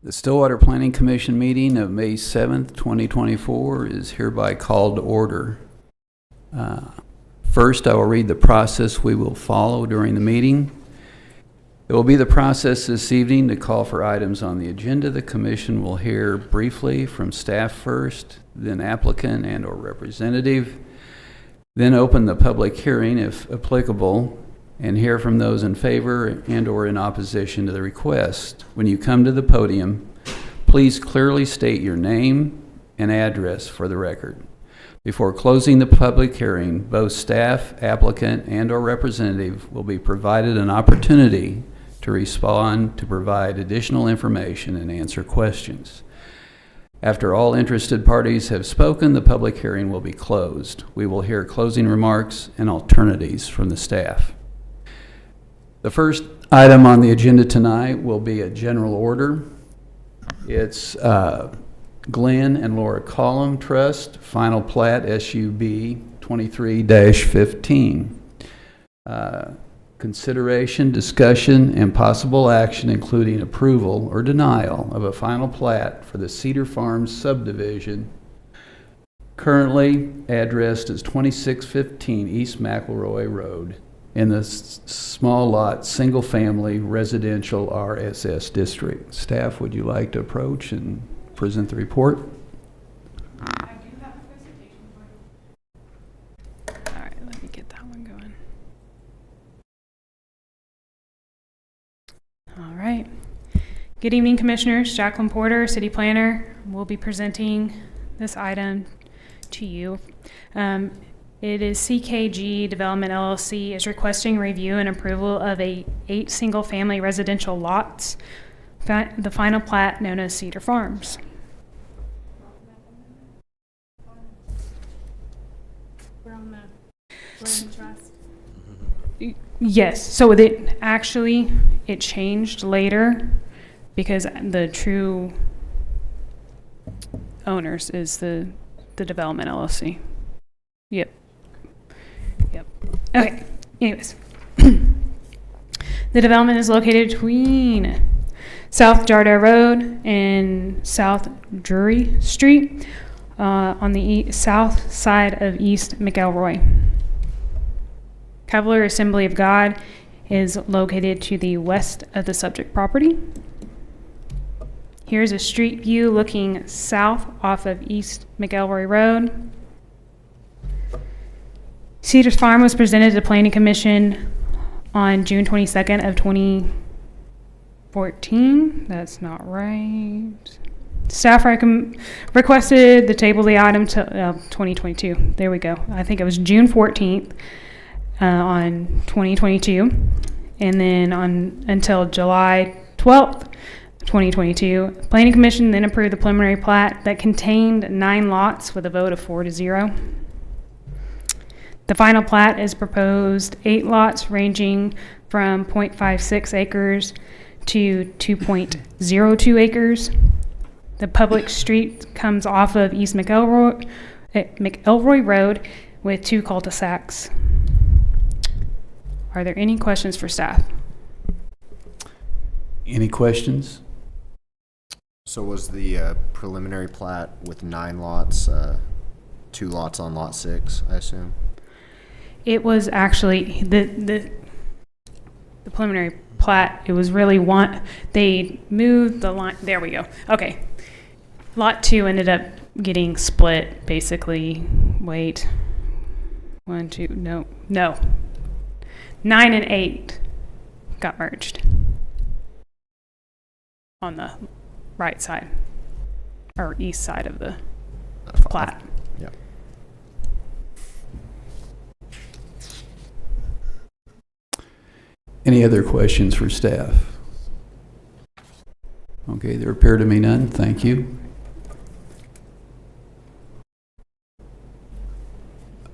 The Stillwater Planning Commission meeting of May 7th, 2024 is hereby called to order. First, I will read the process we will follow during the meeting. It will be the process this evening to call for items on the agenda. The commission will hear briefly from staff first, then applicant and or representative, then open the public hearing if applicable, and hear from those in favor and or in opposition to the request. When you come to the podium, please clearly state your name and address for the record. Before closing the public hearing, both staff, applicant, and or representative will be provided an opportunity to respond, to provide additional information and answer questions. After all interested parties have spoken, the public hearing will be closed. We will hear closing remarks and alternatives from the staff. The first item on the agenda tonight will be a general order. It's Glenn and Laura Collum Trust, Final Plat SUB 23-15. Consideration, discussion, and possible action including approval or denial of a final plat for the Cedar Farms subdivision, currently addressed as 2615 East McElroy Road in the small lot, single-family residential RSS district. Staff, would you like to approach and present the report? I do have a presentation for you. All right, let me get that one going. All right. Good evening, Commissioners. Jacqueline Porter, City Planner, will be presenting this item to you. It is CKG Development LLC is requesting review and approval of 8 single-family residential lots, the final plat known as Cedar Farms. We're in the trust. Yes, so it changed later because the true owners is the Development LLC. Yep. Okay, anyways. The development is located between South Jardar Road and South Drury Street on the south side of East McElroy. Cavalier Assembly of God is located to the west of the subject property. Here's a street view looking south off of East McElroy Road. Cedar Farm was presented to the Planning Commission on June 22nd of 2014. That's not right. Staff requested the table the item to 2022. There we go. I think it was June 14th on 2022. And then until July 12th, 2022, Planning Commission then approved the preliminary plat that contained 9 lots with a vote of 4-0. The final plat is proposed 8 lots ranging from 0.56 acres to 2.02 acres. The public street comes off of East McElroy Road with 2 cul-de-sacs. Are there any questions for staff? Any questions? So was the preliminary plat with 9 lots, 2 lots on lot 6, I assume? It was actually the preliminary plat. It was really they moved the line. There we go. Okay. Lot 2 ended up getting split, basically. Wait. 1, 2, no. 9 and 8 got merged on the right side or east side of the plat. Yeah. Any other questions for staff? Okay, there appear to be none. Thank you.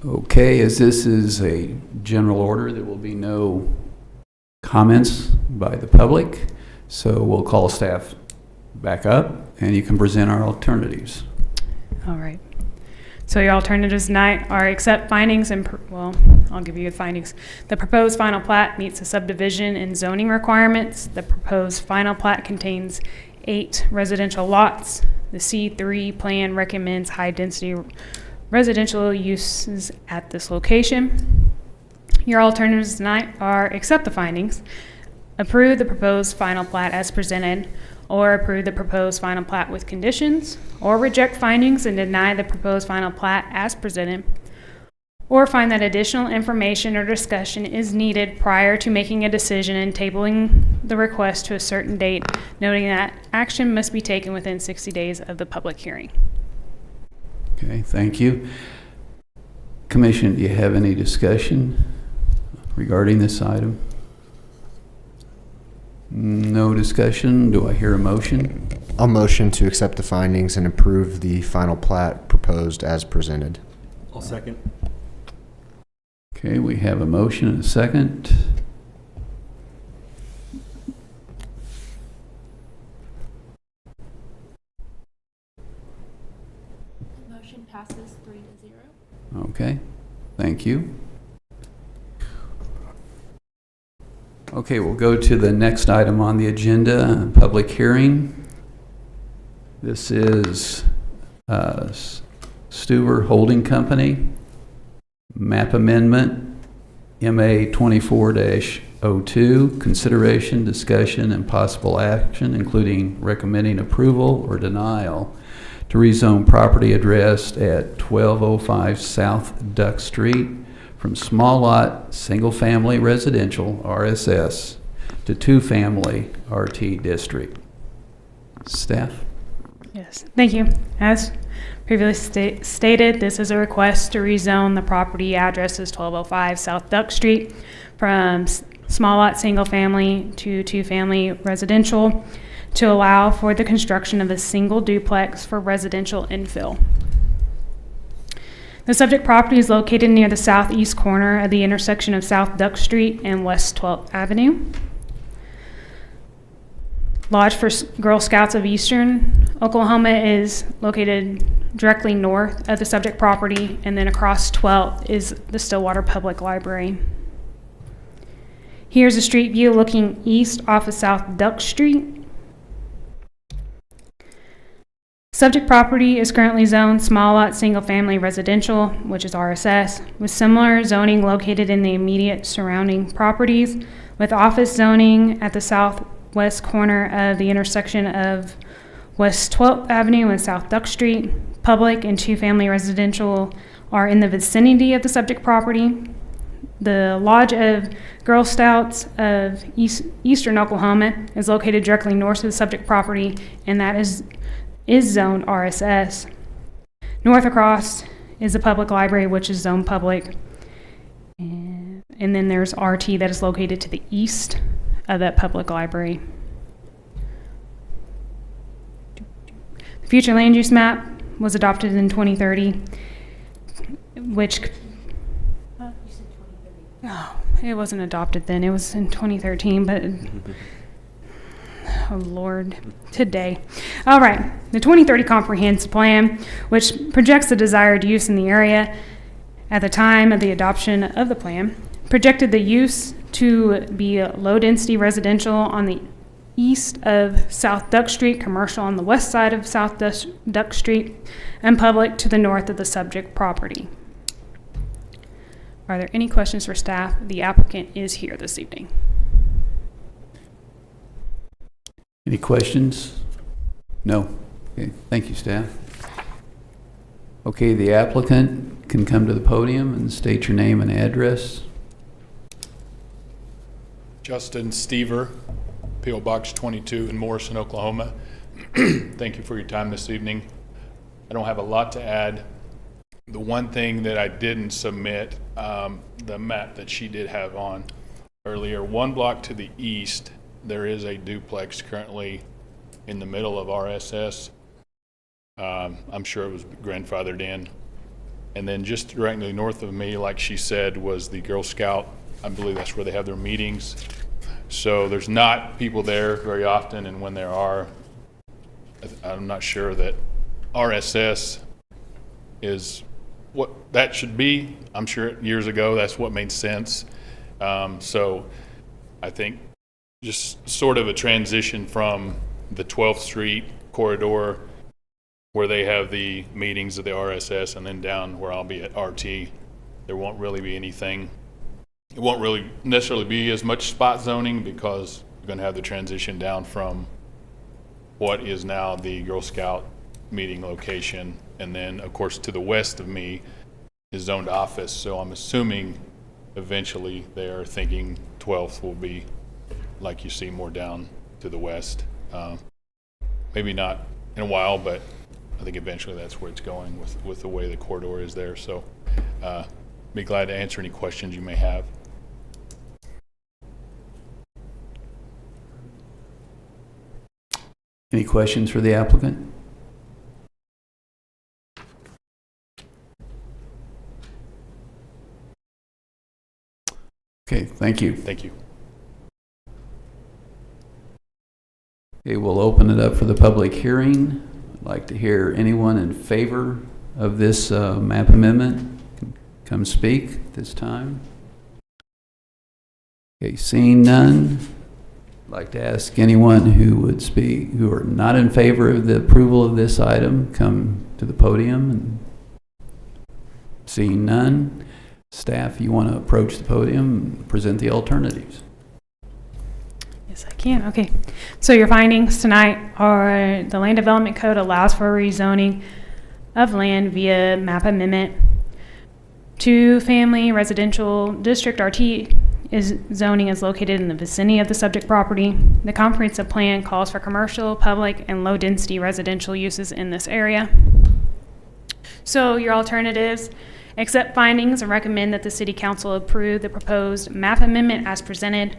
Okay, as this is a general order, there will be no comments by the public, so we'll call staff back up and you can present our alternatives. All right. So your alternatives tonight are accept findings and, I'll give you the findings. The proposed final plat meets the subdivision and zoning requirements. The proposed final plat contains 8 residential lots. The C3 plan recommends high-density residential uses at this location. Your alternatives tonight are accept the findings, approve the proposed final plat as presented, or approve the proposed final plat with conditions, or reject findings and deny the proposed final plat as presented, or find that additional information or discussion is needed prior to making a decision and tabling the request to a certain date, noting that action must be taken within 60 days of the public hearing. Okay, thank you. Commission, do you have any discussion regarding this item? No discussion. Do I hear a motion? I'll motion to accept the findings and approve the final plat proposed as presented. I'll second. Okay, we have a motion and a second. Motion passes 3-0. Okay, thank you. Okay, we'll go to the next item on the agenda, public hearing. This is Stillwater Holding Company, map amendment, MA 24-02, consideration, discussion, and possible action, including recommending approval or denial to rezone property addressed at 1205 South Duck Street from small lot, single-family residential, RSS, to two-family, RT district. Staff? Yes, thank you. As previously stated, this is a request to rezone the property addresses 1205 South Duck Street from small lot, single-family to two-family residential to allow for the construction of a single duplex for residential infill. The subject property is located near the southeast corner of the intersection of South Duck Street and West 12th Avenue. Lodge for Girl Scouts of Eastern Oklahoma is located directly north of the subject property, and then across 12th is the Stillwater Public Library. Here's a street view looking east off of South Duck Street. Subject property is currently zoned small lot single-family residential, which is RSS, with similar zoning located in the immediate surrounding properties, with office zoning at the southwest corner of the intersection of West 12th Avenue and South Duck Street. Public and two-family residential are in the vicinity of the subject property. The Lodge of Girl Scouts of Eastern Oklahoma is located directly north of the subject property, and that is zoned RSS. North across is the public library, which is zoned public. And then there's RT that is located to the east of that public library. The future land use map was adopted in 2030, which... Oh, it wasn't adopted then. It was in 2013, but... Oh, Lord, today. All right, the 2030 Comprehensive Plan, which projects the desired use in the area at the time of the adoption of the plan, projected the use to be low-density residential on the east of South Duck Street, commercial on the west side of South Duck Street, and public to the north of the subject property. Are there any questions for staff? The applicant is here this evening. Any questions? No? Okay, thank you, staff. Okay, the applicant can come to the podium and state your name and address. Justin Stever, P.O. Box 22 in Morrison, Oklahoma. Thank you for your time this evening. I don't have a lot to add. The one thing that I didn't submit, the map that she did have on earlier, one block to the east, there is a duplex currently in the middle of RSS. I'm sure it was grandfathered in. And then just directly north of me, like she said, was the Girl Scout. I believe that's where they have their meetings. So there's not people there very often, and when there are, I'm not sure that RSS is what that should be. I'm sure years ago that's what made sense. So I think just sort of a transition from the 12th Street corridor where they have the meetings of the RSS, and then down where I'll be at RT, there won't really be anything. It won't really necessarily be as much spot zoning because you're going to have the transition down from what is now the Girl Scout meeting location. And then, of course, to the west of me is zoned office. So I'm assuming eventually they are thinking 12th will be like you see more down to the west. Maybe not in a while, but I think eventually that's where it's going with the way the corridor is there. So be glad to answer any questions you may have. Any questions for the applicant? Okay, thank you. Thank you. Okay, we'll open it up for the public hearing. I'd like to hear anyone in favor of this map amendment. Come speak at this time. Okay, seeing none, I'd like to ask anyone who would speak, who are not in favor of the approval of this item, come to the podium. And seeing none, staff, you want to approach the podium and present the alternatives. Yes, I can. Okay. So your findings tonight are the Land Development Code allows for rezoning of land via map amendment. Two-family residential district RT zoning is located in the vicinity of the subject property. The comprehensive plan calls for commercial, public, and low-density residential uses in this area. So your alternatives: accept findings and recommend that the City Council approve the proposed map amendment as presented,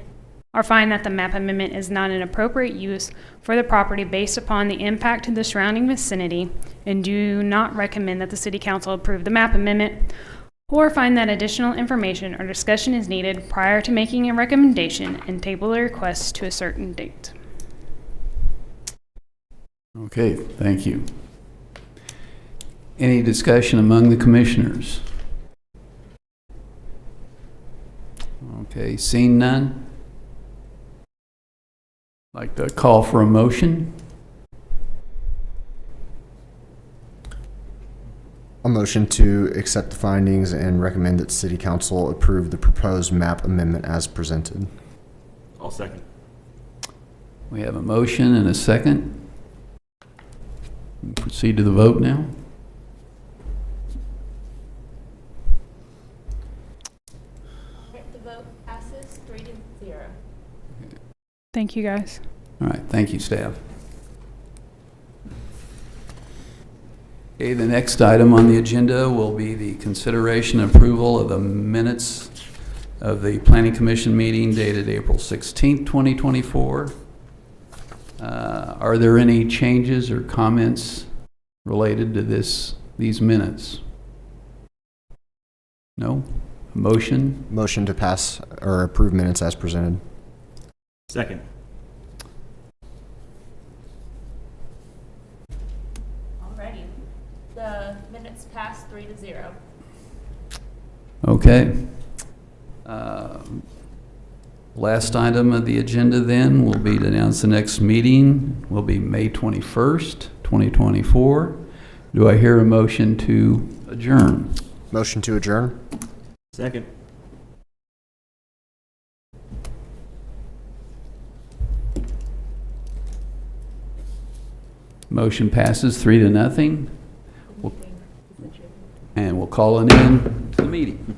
or find that the map amendment is not an appropriate use for the property based upon the impact to the surrounding vicinity, and do not recommend that the City Council approve the map amendment, or find that additional information or discussion is needed prior to making a recommendation and table the request to a certain date. Okay, thank you. Any discussion among the commissioners? Okay, seeing none, I'd like to call for a motion. A motion to accept the findings and recommend that City Council approve the proposed map amendment as presented. I'll second. We have a motion and a second. We'll proceed to the vote now. The vote passes 3-0. Thank you, guys. All right, thank you, staff. Okay, the next item on the agenda will be the consideration and approval of the minutes of the Planning Commission meeting dated April 16th, 2024. Are there any changes or comments related to these minutes? No? A motion? Motion to pass or approve minutes as presented. Second. Alrighty. The minutes pass 3-0. Okay. Last item of the agenda then will be to announce the next meeting will be May 21st, 2024. Do I hear a motion to adjourn? Motion to adjourn. Second. Motion passes 3-0. And we'll call an end to the meeting.